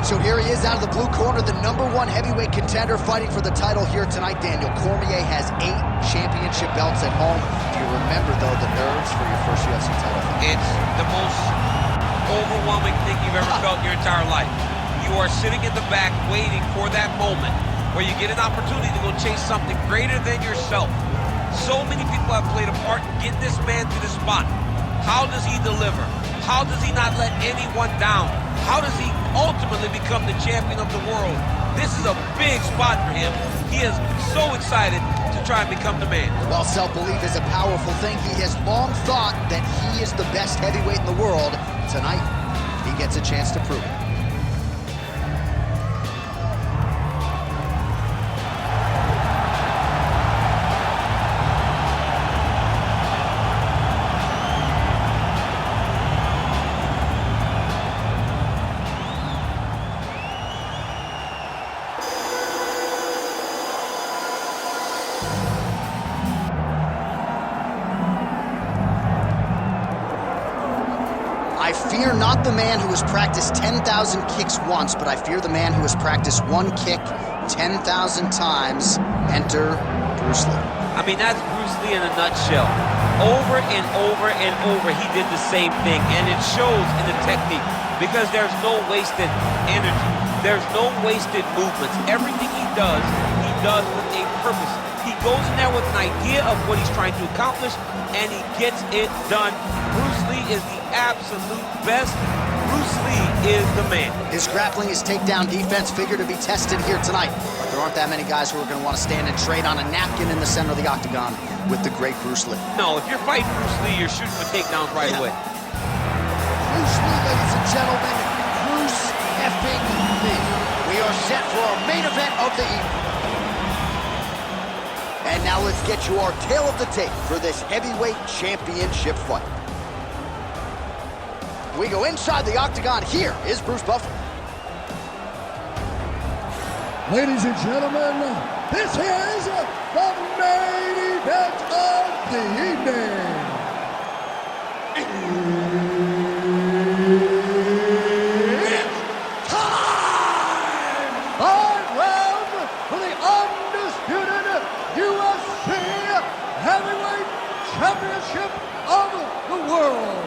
right, so here he is out of the blue corner, the #1 heavyweight contender fighting for the title here tonight, Daniel. Cormier has 8 championship belts at home. Do you remember, though, the nerves for your first UFC title fight? It's the most overwhelming thing you've ever felt in your entire life. You are sitting in the back waiting for that moment where you get an opportunity to go chase something greater than yourself. So many people have played a part in getting this man to this spot. How does he deliver? How does he not let anyone down? How does he ultimately become the champion of the world? This is a big spot for him. He is so excited to try and become the man. While self-belief is a powerful thing, he has long thought that he is the best heavyweight in the world. Tonight, he gets a chance to prove it. I fear not the man who has practiced 10,000 kicks once, but I fear the man who has practiced one kick 10,000 times. Enter Bruce Lee. I mean, that's Bruce Lee in a nutshell. Over and over and over, he did the same thing, and it shows in the technique because there's no wasted energy. There's no wasted movements. Everything he does with a purpose. He goes in there with an idea of what he's trying to accomplish, and he gets it done. Bruce Lee is the absolute best. Bruce Lee is the man. His grappling, his takedown defense figure to be tested here tonight. But there aren't that many guys who are going to want to stand and trade on a napkin in the center of the octagon with the great Bruce Lee. No, if you're fighting Bruce Lee, you're shooting for takedowns right away. Bruce Lee, ladies and gentlemen, Bruce effing Lee. We are set for our main event of the evening. And now let's get you our tale of the tape for this heavyweight championship fight. We go inside the octagon. Here is Bruce Buffer. Ladies and gentlemen, this is the main event of the evening. It's time! 5 rounds for the undisputed UFC Heavyweight Championship of the world.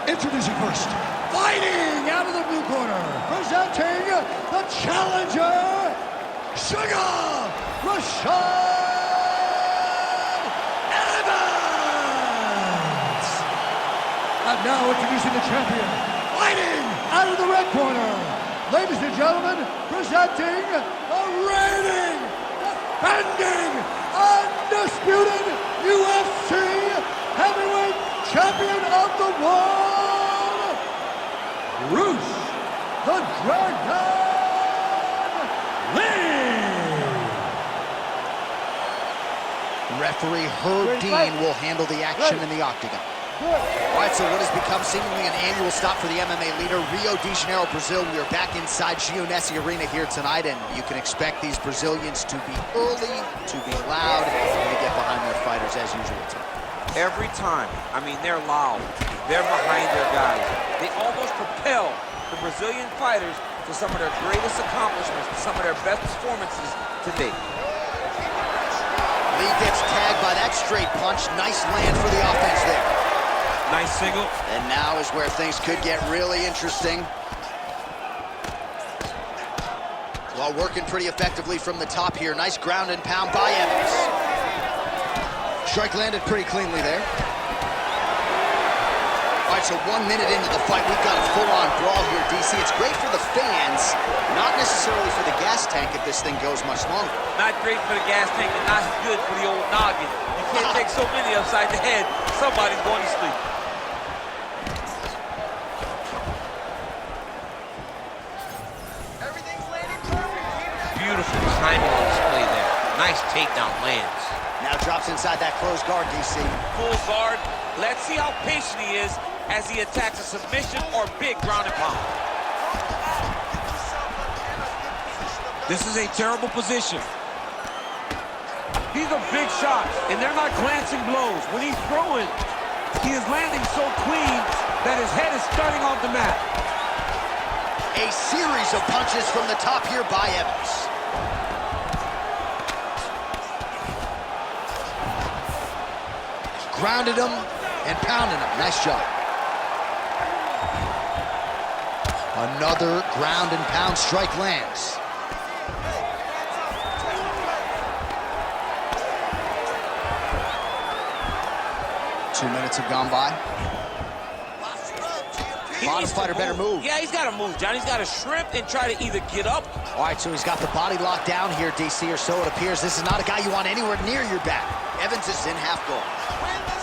Introducing first, fighting out of the blue corner, presenting the challenger, Sugar Rashad Evans. And now introducing the champion, fighting out of the red corner, ladies and gentlemen, presenting the reigning, defending, undisputed UFC Heavyweight Champion of the world, Bruce the Dragon Lee. Referee Herb Dean will handle the action in the octagon. All right, so what has become seemingly an annual stop for the MMA leader, Rio de Janeiro, Brazil. We are back inside Jeunesse Arena here tonight, and you can expect these Brazilians to be early, to be loud, and to get behind their fighters as usual tonight. Every time, I mean, they're loud, they're behind their guys. They almost propel the Brazilian fighters to some of their greatest accomplishments, to some of their best performances to date. Lee gets tagged by that straight punch. Nice land for the offense there. Nice single. And now is where things could get really interesting. Well, working pretty effectively from the top here. Nice ground and pound by Evans. Strike landed pretty cleanly there. All right, so 1 minute into the fight, we've got a full-on brawl here, DC. It's great for the fans, not necessarily for the gas tank if this thing goes much longer. Not great for the gas tank and not good for the old noggin. You can't take so many upside the head. Somebody's going to sleep. Everything's landing perfect. Beautiful timing on display there. Nice takedown lands. Now drops inside that closed guard, DC. Full guard. Let's see how patient he is as he attacks a submission or big ground and pound. This is a terrible position. These are big shots, and they're not glancing blows. When he's throwing, he is landing so clean that his head is starting off the mat. A series of punches from the top here by Evans. Grounded him and pounded him. Nice job. Another ground and pound strike lands. Two minutes have gone by. Bottom fighter better move. Yeah, he's got to move, John. He's got to shrimp and try to either get up. All right, so he's got the body locked down here, DC, or so it appears. This is not a guy you want anywhere near your back. Evans is in half guard.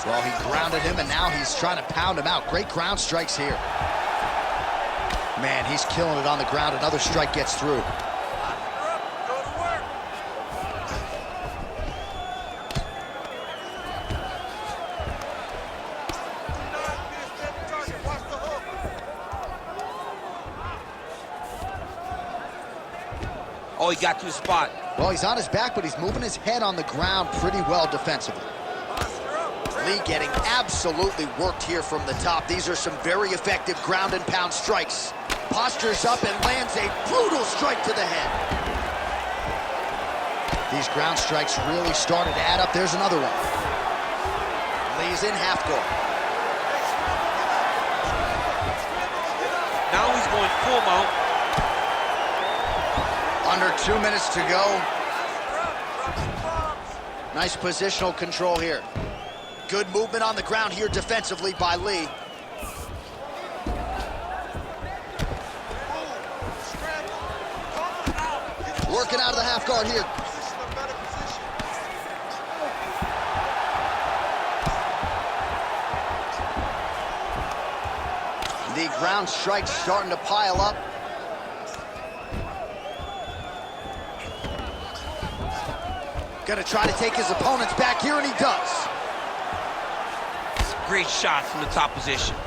Well, he grounded him, and now he's trying to pound him out. Great ground strikes here. Man, he's killing it on the ground. Another strike gets through. Oh, he got to the spot. Well, he's on his back, but he's moving his head on the ground pretty well defensively. Lee getting absolutely worked here from the top. These are some very effective ground and pound strikes. Postures up and lands a brutal strike to the head. These ground strikes really started to add up. There's another one. Lee's in half guard. Now he's going full mount. Under 2 minutes to go. Nice positional control here. Good movement on the ground here defensively by Lee. Working out of the half guard here. The ground strikes starting to pile up. Gonna try to take his opponents back here, and he does. Great shot from the top position.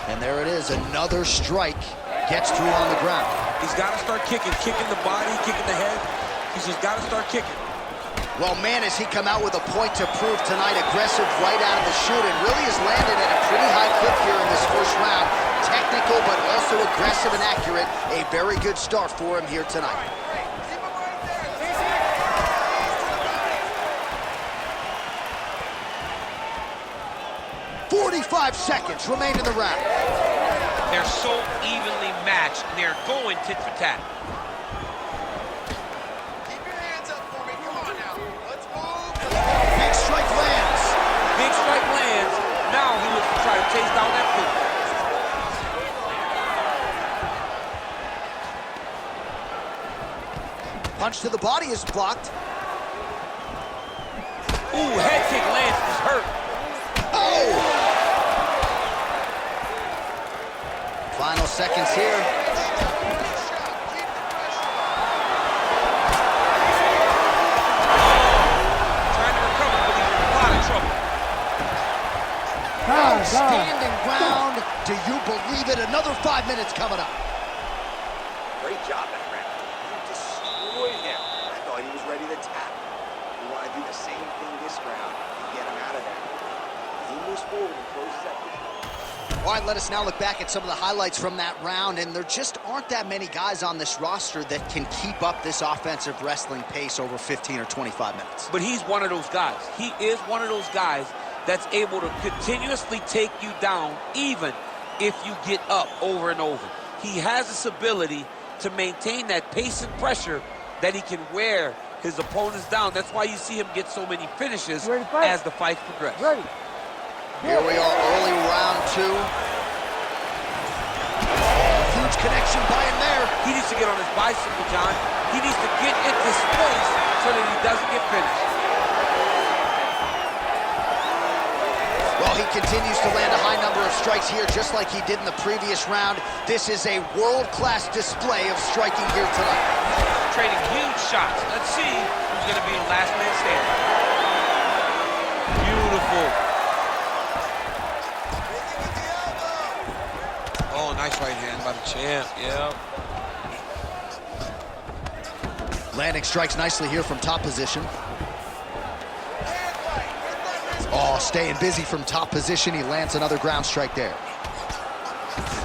And there it is, another strike gets through on the ground. He's got to start kicking the body, kicking the head. He's just got to start kicking. Well, man, has he come out with a point to prove tonight. Aggressive right out of the chute, and really has landed at a pretty high clip here in this first round. Technical, but also aggressive and accurate. A very good start for him here tonight. 45 seconds remain in the round. They're so evenly matched, and they're going tit for tat. Keep your hands up for me. Come on now. Let's move. Big strike lands. Big strike lands. Now he looks to try to chase down that foot. Punch to the body is blocked. Ooh, head kick lands. He's hurt. Oh! Final seconds here. Trying to recover, but he's in a lot of trouble. Outstanding ground. Do you believe it? Another 5 minutes coming up. Great job that round. You destroyed him. I thought he was ready to tap. We want to do the same thing this round and get him out of there. He moves forward and closes that vision. All right, let us now look back at some of the highlights from that round, and there just aren't that many guys on this roster that can keep up this offensive wrestling pace over 15 or 25 minutes. But he's one of those guys. He is one of those guys that's able to continuously take you down even if you get up over and over. He has this ability to maintain that pace and pressure that he can wear his opponents down. That's why you see him get so many finishes as the fight progresses. Ready. Here we are, early round two. Huge connection by him there. He needs to get on his bicycle, John. He needs to get into space so that he doesn't get finished. Well, he continues to land a high number of strikes here, just like he did in the previous round. This is a world-class display of striking here tonight. Trading huge shots. Let's see who's going to be in last man standing. Beautiful. Oh, nice right hand by the champ. Yeah. Landing strikes nicely here from top position. Oh, staying busy from top position. He lands another ground strike there.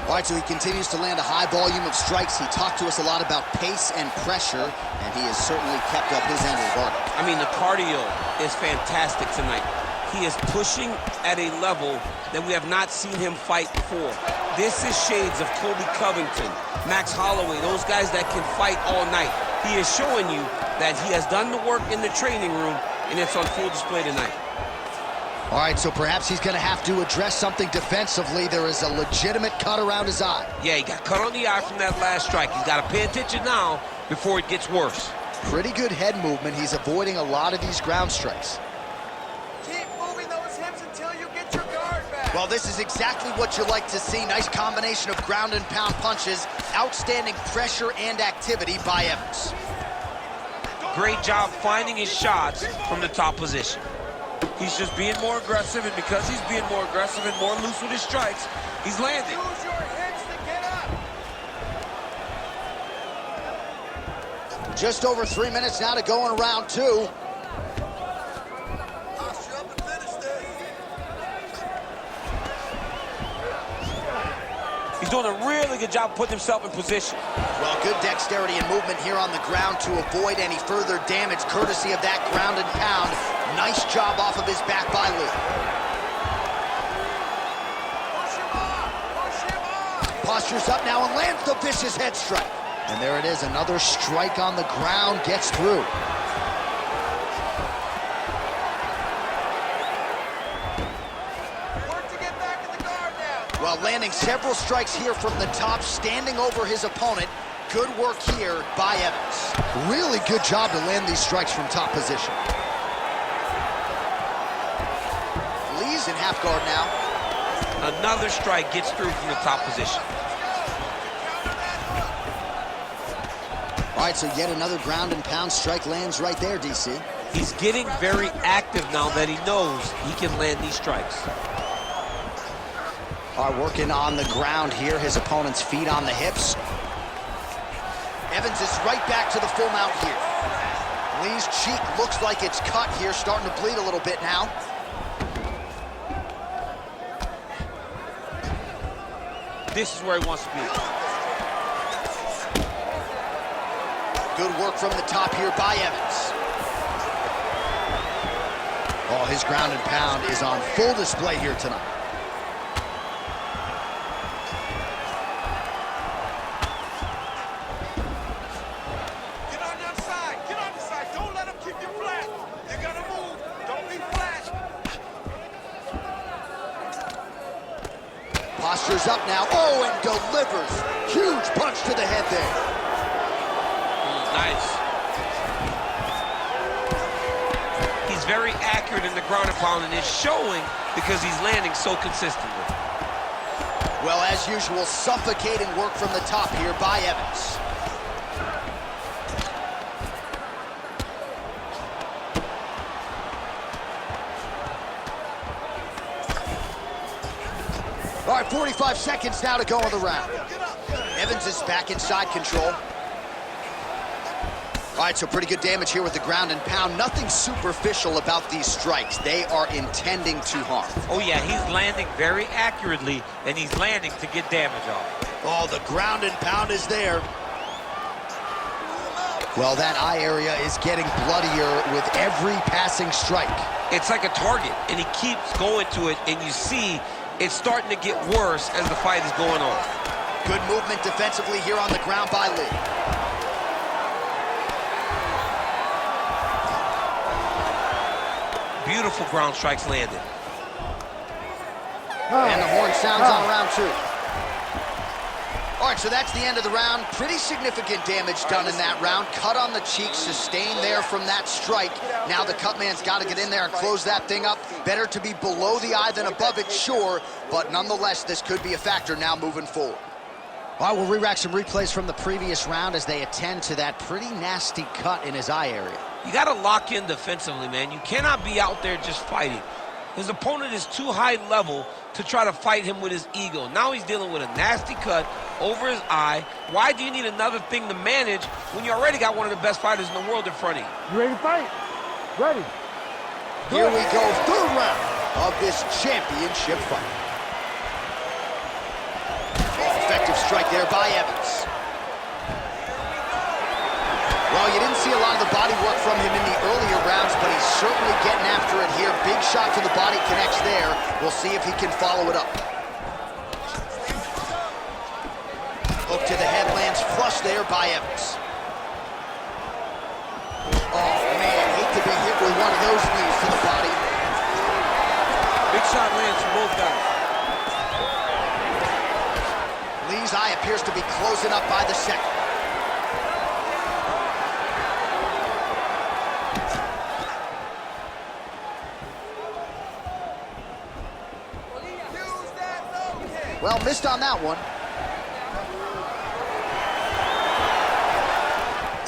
All right, so he continues to land a high volume of strikes. He talked to us a lot about pace and pressure, and he has certainly kept up his end of the bargain. I mean, the cardio is fantastic tonight. He is pushing at a level that we have not seen him fight before. This is shades of Colby Covington, Max Holloway, those guys that can fight all night. He is showing you that he has done the work in the training room, and it's on full display tonight. All right, so perhaps he's going to have to address something defensively. There is a legitimate cut around his eye. Yeah, he got cut on the eye from that last strike. He's got to pay attention now before it gets worse. Pretty good head movement. He's avoiding a lot of these ground strikes. Keep moving those hips until you get your guard back. Well, this is exactly what you like to see. Nice combination of ground and pound punches. Outstanding pressure and activity by Evans. Great job finding his shots from the top position. He's just being more aggressive, and because he's being more aggressive and more loose with his strikes, he's landing. Use your hips to get up. Just over 3 minutes now to go in round 2. He's doing a really good job putting himself in position. Well, good dexterity and movement here on the ground to avoid any further damage, courtesy of that ground and pound. Nice job off of his back by Lee. Postures up now and lands the vicious head strike. And there it is, another strike on the ground, gets through. Well, landing several strikes here from the top, standing over his opponent. Good work here by Evans. Really good job to land these strikes from top position. Lee's in half guard now. Another strike gets through from the top position. All right, so yet another ground and pound strike lands right there, DC. He's getting very active now that he knows he can land these strikes. All right, working on the ground here, his opponent's feet on the hips. Evans is right back to the full mount here. Lee's cheek looks like it's cut here, starting to bleed a little bit now. This is where he wants to be. Good work from the top here by Evans. Oh, his ground and pound is on full display here tonight. Postures up now. Oh, and delivers. Huge punch to the head there. Nice. He's very accurate in the ground and pound, and it's showing because he's landing so consistently. Well, as usual, suffocating work from the top here by Evans. All right, 45 seconds now to go in the round. Evans is back in side control. All right, so pretty good damage here with the ground and pound. Nothing superficial about these strikes. They are intending to harm. Oh, yeah, he's landing very accurately, and he's landing to get damage off. Oh, the ground and pound is there. Well, that eye area is getting bloodier with every passing strike. It's like a target, and he keeps going to it, and you see it's starting to get worse as the fight is going on. Good movement defensively here on the ground by Lee. Beautiful ground strikes landed. And the horn sounds on round 2. All right, so that's the end of the round. Pretty significant damage done in that round. Cut on the cheek, sustained there from that strike. Now the cut man's got to get in there and close that thing up. Better to be below the eye than above it, sure, but nonetheless, this could be a factor now moving forward. All right, we'll re-rack some replays from the previous round as they attend to that pretty nasty cut in his eye area. You got to lock in defensively, man. You cannot be out there just fighting. His opponent is too high level to try to fight him with his ego. Now he's dealing with a nasty cut over his eye. Why do you need another thing to manage when you already got one of the best fighters in the world in front of you? You ready to fight? Ready. Here we go, third round of this championship fight. strike there by Evans. Well, you didn't see a lot of the body work from him in the earlier rounds, but he's certainly getting after it here. Big shot to the body connects there. We'll see if he can follow it up. Hook to the head lands flush there by Evans. Oh, man, hate to be hit with one of those knees to the body. Big shot lands from both guys. Lee's eye appears to be closing up by the second. Well, missed on that one.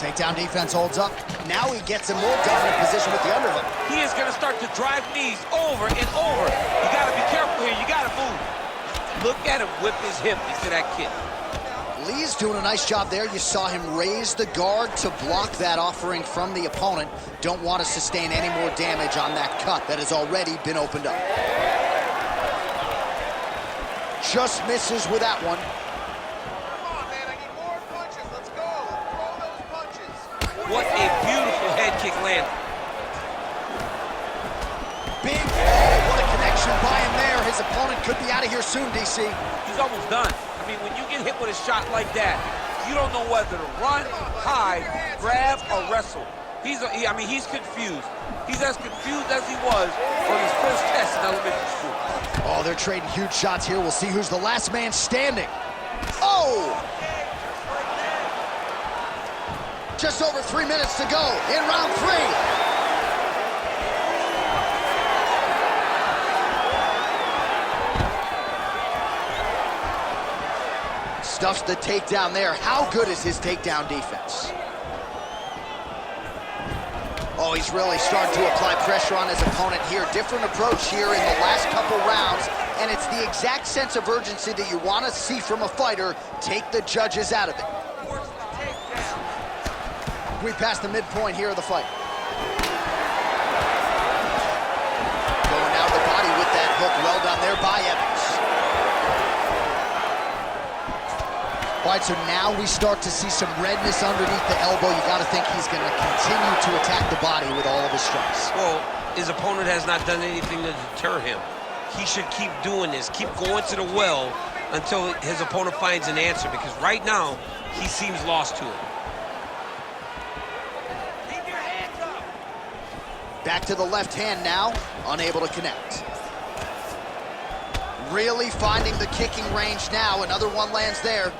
Takedown defense holds up. Now he gets a more dominant position with the underhook. He is going to start to drive knees over and over. You got to be careful here. You got to move. Look at him whip his hip into that kick. Lee's doing a nice job there. You saw him raise the guard to block that offering from the opponent. Don't want to sustain any more damage on that cut that has already been opened up. Just misses with that one. Come on, man, I need more punches. Let's go. Throw those punches. What a beautiful head kick landed. Big, oh, what a connection by him there. His opponent could be out of here soon, DC. He's almost done. I mean, when you get hit with a shot like that, you don't know whether to run, hide, grab, or wrestle. He's confused. He's as confused as he was on his first test in elementary school. Oh, they're trading huge shots here. We'll see who's the last man standing. Oh! Just over 3 minutes to go in round 3. Stuffs the takedown there. How good is his takedown defense? Oh, he's really starting to apply pressure on his opponent here. Different approach here in the last couple rounds, and it's the exact sense of urgency that you want to see from a fighter. Take the judges out of it. We passed the midpoint here of the fight. Going out of the body with that hook. Well done there by Evans. All right, so now we start to see some redness underneath the elbow. You got to think he's going to continue to attack the body with all of his strikes. Well, his opponent has not done anything to deter him. He should keep doing this, keep going to the well until his opponent finds an answer, because right now, he seems lost to it. Keep your hands up. Back to the left hand now, unable to connect. Really finding the kicking range now. Another one lands there.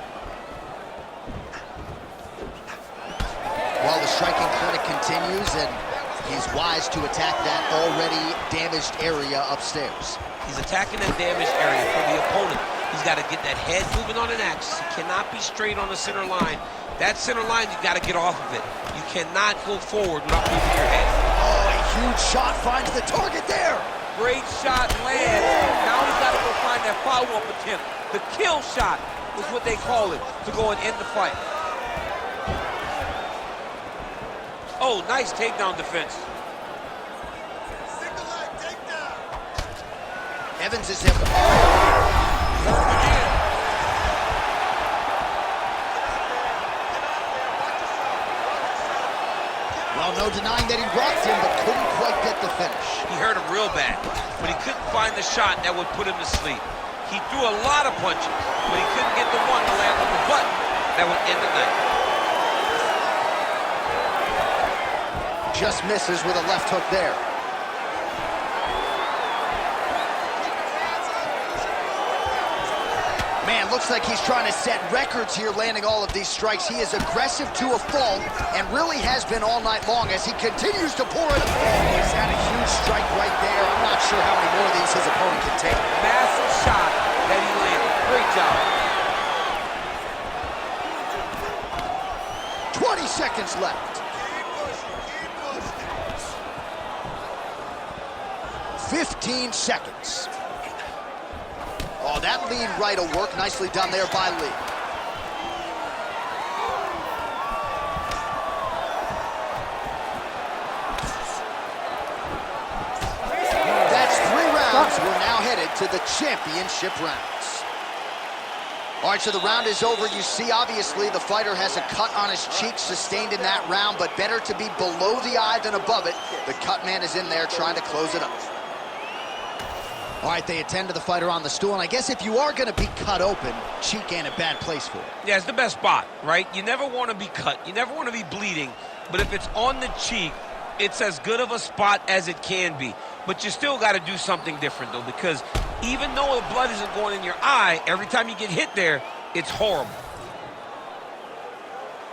Well, the striking clinic continues, and he's wise to attack that already damaged area upstairs. He's attacking that damaged area for the opponent. He's got to get that head moving on an axis. He cannot be straight on the center line. That center line, you got to get off of it. You cannot go forward without moving your head. Oh, a huge shot finds the target there. Great shot lands. Now he's got to go find that follow-up attempt. The kill shot was what they call it, to go and end the fight. Oh, nice takedown defense. Single leg takedown. Evans is hit. Well, no denying that he rocked him, but couldn't quite get the finish. He hurt him real bad, but he couldn't find the shot that would put him to sleep. He threw a lot of punches, but he couldn't get the one to land on the button that would end the night. Just misses with a left hook there. Man, looks like he's trying to set records here, landing all of these strikes. He is aggressive to a fault and really has been all night long as he continues to pour it. Oh, he's had a huge strike right there. I'm not sure how many more of these his opponent can take. Massive shot that he landed. Great job. 20 seconds left. 15 seconds. Oh, that lead right will work. Nicely done there by Lee. That's 3 rounds. We're now headed to the championship rounds. All right, so the round is over. You see, obviously, the fighter has a cut on his cheek sustained in that round, but better to be below the eye than above it. The cut man is in there trying to close it up. All right, they attend to the fighter on the stool, and I guess if you are going to be cut open, cheek ain't a bad place for it. Yeah, it's the best spot, right? You never want to be cut. You never want to be bleeding, but if it's on the cheek, it's as good of a spot as it can be. But you still got to do something different, though, because even though the blood isn't going in your eye, every time you get hit there, it's horrible.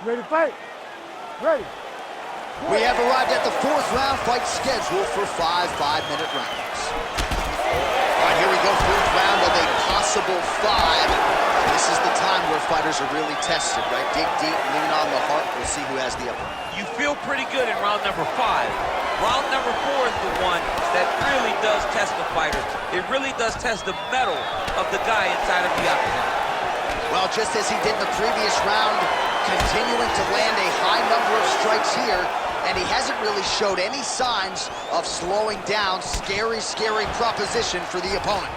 Ready to fight? Ready. We have arrived at the 4th round fight scheduled for 5 5-minute rounds. All right, here we go, 4th round of a possible 5. This is the time where fighters are really tested, right? Dig deep, lean on the heart. We'll see who has the upper. You feel pretty good in round number 5. Round number 4 is the one that really does test the fighter. It really does test the mettle of the guy inside of the octagon. Well, just as he did in the previous round, continuing to land a high number of strikes here, and he hasn't really showed any signs of slowing down. Scary, scary proposition for the opponent.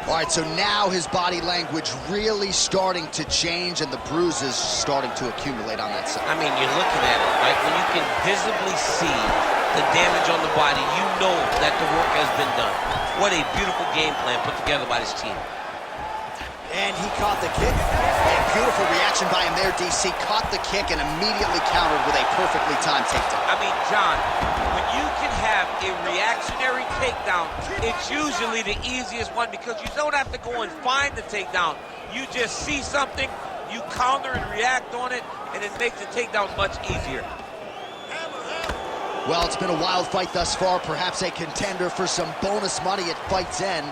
All right, so now his body language really starting to change and the bruises starting to accumulate on that side. I mean, you're looking at it, right? When you can visibly see the damage on the body, you know that the work has been done. What a beautiful game plan put together by this team. And he caught the kick. A beautiful reaction by him there, DC. Caught the kick and immediately countered with a perfectly timed takedown. I mean, John, when you can have a reactionary takedown, it's usually the easiest one because you don't have to go and find the takedown. You just see something, you counter and react on it, and it makes the takedown much easier. Well, it's been a wild fight thus far, perhaps a contender for some bonus money at fight's end.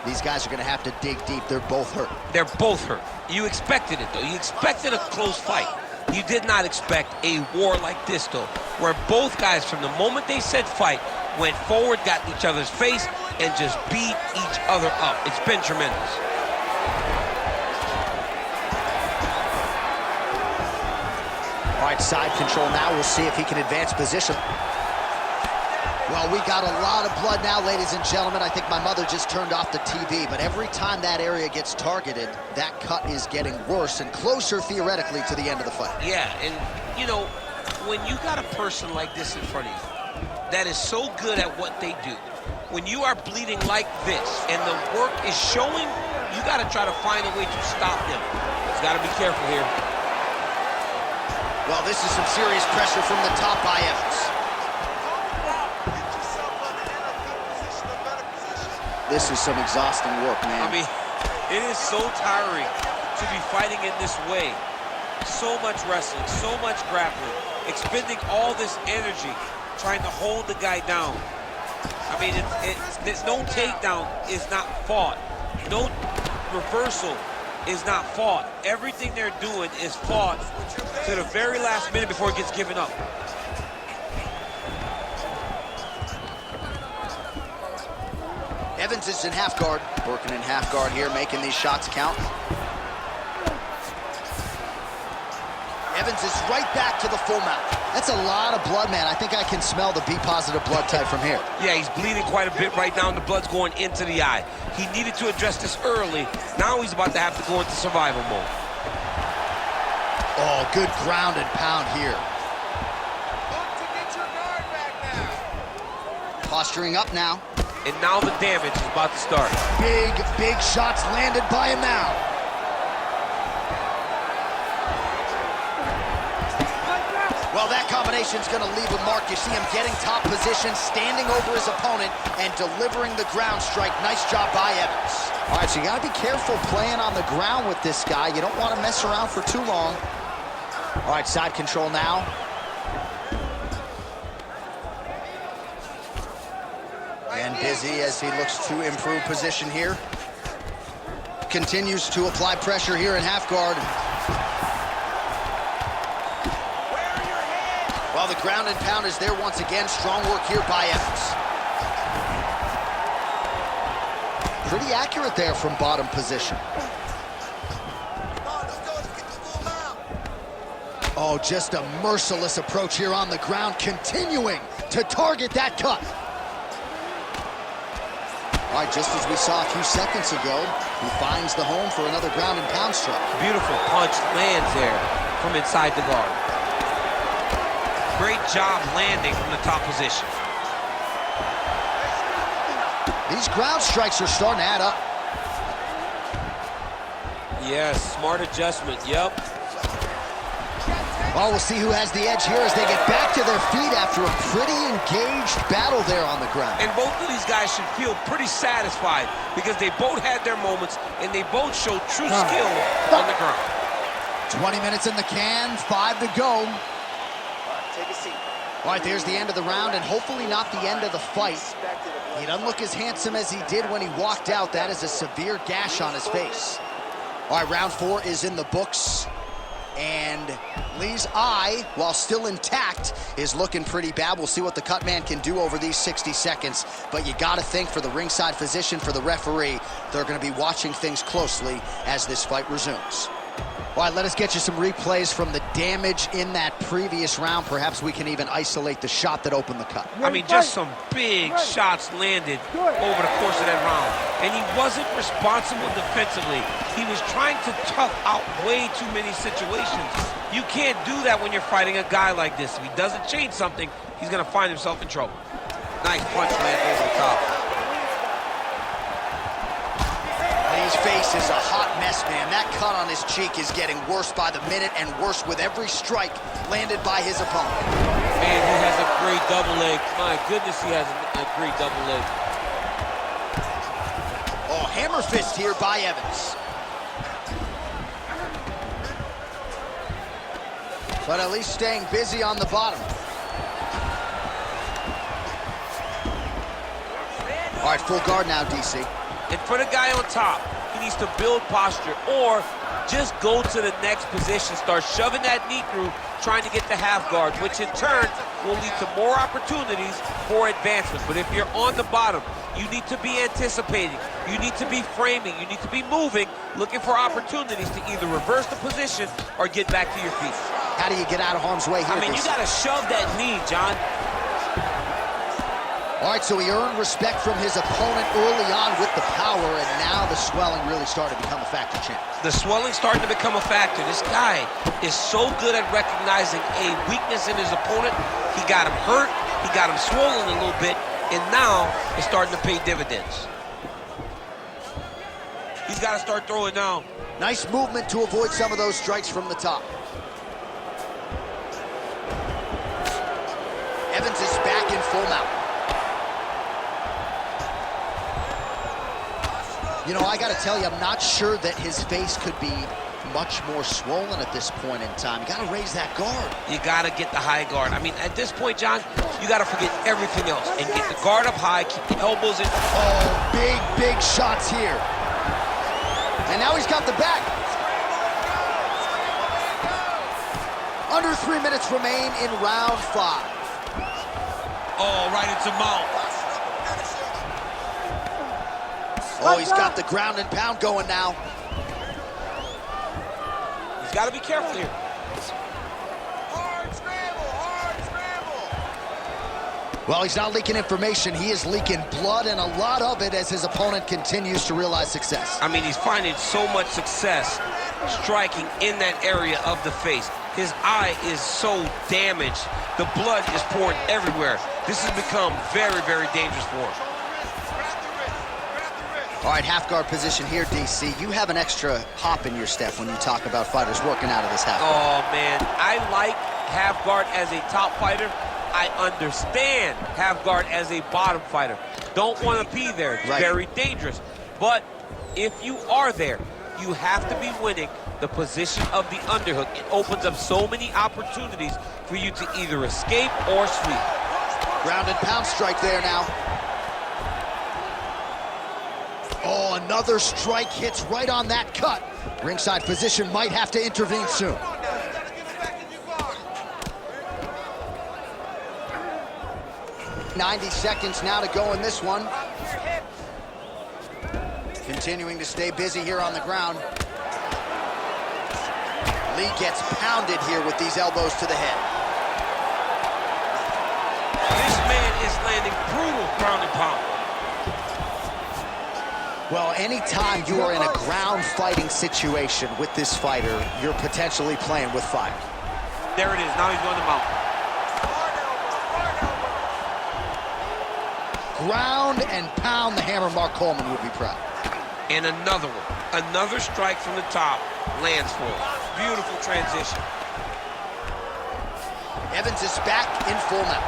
These guys are going to have to dig deep. They're both hurt. They're both hurt. You expected it, though. You expected a close fight. You did not expect a war like this, though, where both guys, from the moment they said fight, went forward, got in each other's face, and just beat each other up. It's been tremendous. All right, side control now. We'll see if he can advance position. Well, we got a lot of blood now, ladies and gentlemen. I think my mother just turned off the TV, but every time that area gets targeted, that cut is getting worse and closer, theoretically, to the end of the fight. Yeah, and, you know, when you got a person like this in front of you that is so good at what they do, when you are bleeding like this and the work is showing, you got to try to find a way to stop them. You got to be careful here. Well, this is some serious pressure from the top by Evans. This is some exhausting work, man. I mean, it is so tiring to be fighting in this way. So much wrestling, so much grappling, expending all this energy trying to hold the guy down. I mean, no takedown is not fought. No reversal is not fought. Everything they're doing is fought to the very last minute before it gets given up. Evans is in half guard, working in half guard here, making these shots count. Evans is right back to the full mount. That's a lot of blood, man. I think I can smell the B-positive blood type from here. Yeah, he's bleeding quite a bit right now, and the blood's going into the eye. He needed to address this early. Now he's about to have to go into survival mode. Oh, good ground and pound here. Look to get your guard back now. Posturing up now. And now the damage is about to start. Big shots landed by him now. Well, that combination's gonna leave a mark. You see him getting top position, standing over his opponent, and delivering the ground strike. Nice job by Evans. All right, so you gotta be careful playing on the ground with this guy. You don't wanna mess around for too long. All right, side control now. And busy as he looks to improve position here. Continues to apply pressure here in half guard. Well, the ground and pound is there once again. Strong work here by Evans. Pretty accurate there from bottom position. Oh, just a merciless approach here on the ground, continuing to target that cut. All right, just as we saw a few seconds ago, he finds the home for another ground and pound strike. Beautiful punch lands there from inside the guard. Great job landing from the top position. These ground strikes are starting to add up. Yes, smart adjustment, yep. Well, we'll see who has the edge here as they get back to their feet after a pretty engaged battle there on the ground. And both of these guys should feel pretty satisfied because they both had their moments and they both showed true skill on the ground. 20 minutes in the can, 5 to go. All right, take a seat. All right, there's the end of the round, and hopefully not the end of the fight. He doesn't look as handsome as he did when he walked out. That is a severe gash on his face. All right, round 4 is in the books. And Lee's eye, while still intact, is looking pretty bad. We'll see what the cut man can do over these 60 seconds. But you got to think for the ringside physician, for the referee, they're going to be watching things closely as this fight resumes. All right, let us get you some replays from the damage in that previous round. Perhaps we can even isolate the shot that opened the cut. I mean, just some big shots landed over the course of that round. And he wasn't responsible defensively. He was trying to tough out way too many situations. You can't do that when you're fighting a guy like this. If he doesn't change something, he's going to find himself in trouble. Nice punch land over the top. Lee's face is a hot mess, man. That cut on his cheek is getting worse by the minute and worse with every strike landed by his opponent. Man, he has a great double leg. My goodness, he has a great double leg. Oh, hammer fist here by Evans. But at least staying busy on the bottom. All right, full guard now, DC. And for the guy on top, he needs to build posture or just go to the next position, start shoving that knee through, trying to get the half guard, which in turn will lead to more opportunities for advancement. But if you're on the bottom, you need to be anticipating, you need to be framing, you need to be moving, looking for opportunities to either reverse the position or get back to your feet. How do you get out of harm's way here? I mean, you gotta shove that knee, John. All right, so he earned respect from his opponent early on with the power, and now the swelling really started to become a factor, champ. The swelling's starting to become a factor. This guy is so good at recognizing a weakness in his opponent. He got him hurt, he got him swollen a little bit, and now it's starting to pay dividends. He's got to start throwing now. Nice movement to avoid some of those strikes from the top. Evans is back in full mount. You know, I got to tell you, I'm not sure that his face could be much more swollen at this point in time. You got to raise that guard. You got to get the high guard. I mean, at this point, John, you got to forget everything else and get the guard up high, keep the elbows in. Oh, big shots here. And now he's got the back. Under 3 minutes remain in round 5. Oh, right into mount. Oh, he's got the ground and pound going now. He's got to be careful here. Hard scramble. Well, he's not leaking information. He is leaking blood, and a lot of it as his opponent continues to realize success. I mean, he's finding so much success striking in that area of the face. His eye is so damaged. The blood is pouring everywhere. This has become very, very dangerous for him. All right, half guard position here, DC. You have an extra hop in your step when you talk about fighters working out of this half guard. Oh, man. I like half guard as a top fighter. I understand half guard as a bottom fighter. Don't want to be there. It's very dangerous. But if you are there, you have to be winning the position of the underhook. It opens up so many opportunities for you to either escape or sweep. Ground and pound strike there now. Oh, another strike hits right on that cut. Ringside physician might have to intervene soon. "90 seconds now to go in this one." Continuing to stay busy here on the ground. Lee gets pounded here with these elbows to the head. This brutal ground and pound. Well, anytime you are in a ground fighting situation with this fighter, you're potentially playing with fire. There it is. Now he's going to mount. Ground and pound the hammer. Mark Coleman would be proud. And another one. Another strike from the top. Lands for it. Beautiful transition. Evans is back in full mount.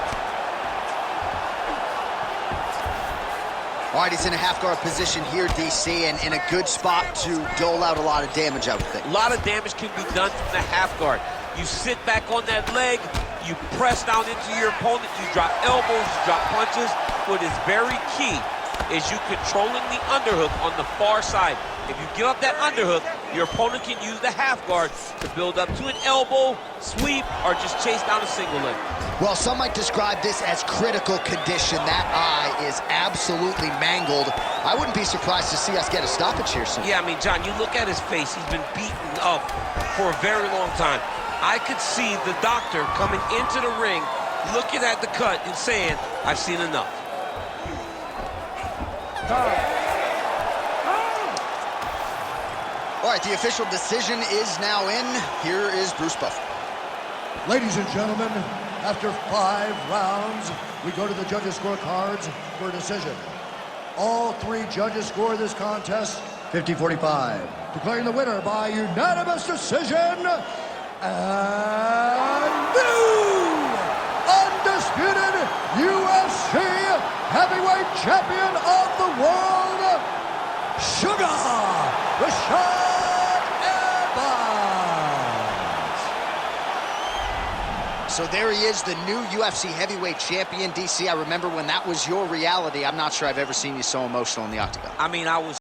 All right, he's in a half-guard position here, DC, and in a good spot to dole out a lot of damage, I would think. A lot of damage can be done from the half guard. You sit back on that leg, you press down into your opponent, you drop elbows, you drop punches. What is very key is you controlling the underhook on the far side. If you give up that underhook, your opponent can use the half guard to build up to an elbow, sweep, or just chase down a single leg. Well, some might describe this as critical condition. That eye is absolutely mangled. I wouldn't be surprised to see us get a stoppage here soon. Yeah, I mean, John, you look at his face. He's been beaten up for a very long time. I could see the doctor coming into the ring, looking at the cut and saying, I've seen enough. All right, the official decision is now in. Here is Bruce Buffer. Ladies and gentlemen, after 5 rounds, we go to the judges' scorecards for a decision. All 3 judges score this contest 50-45. Declaring the winner by unanimous decision, and new undisputed UFC heavyweight champion of the world, Sugar Rashad. So there he is, the new UFC heavyweight champion. DC, I remember when that was your reality. I'm not sure I've ever seen you so emotional in the octagon. I mean, I was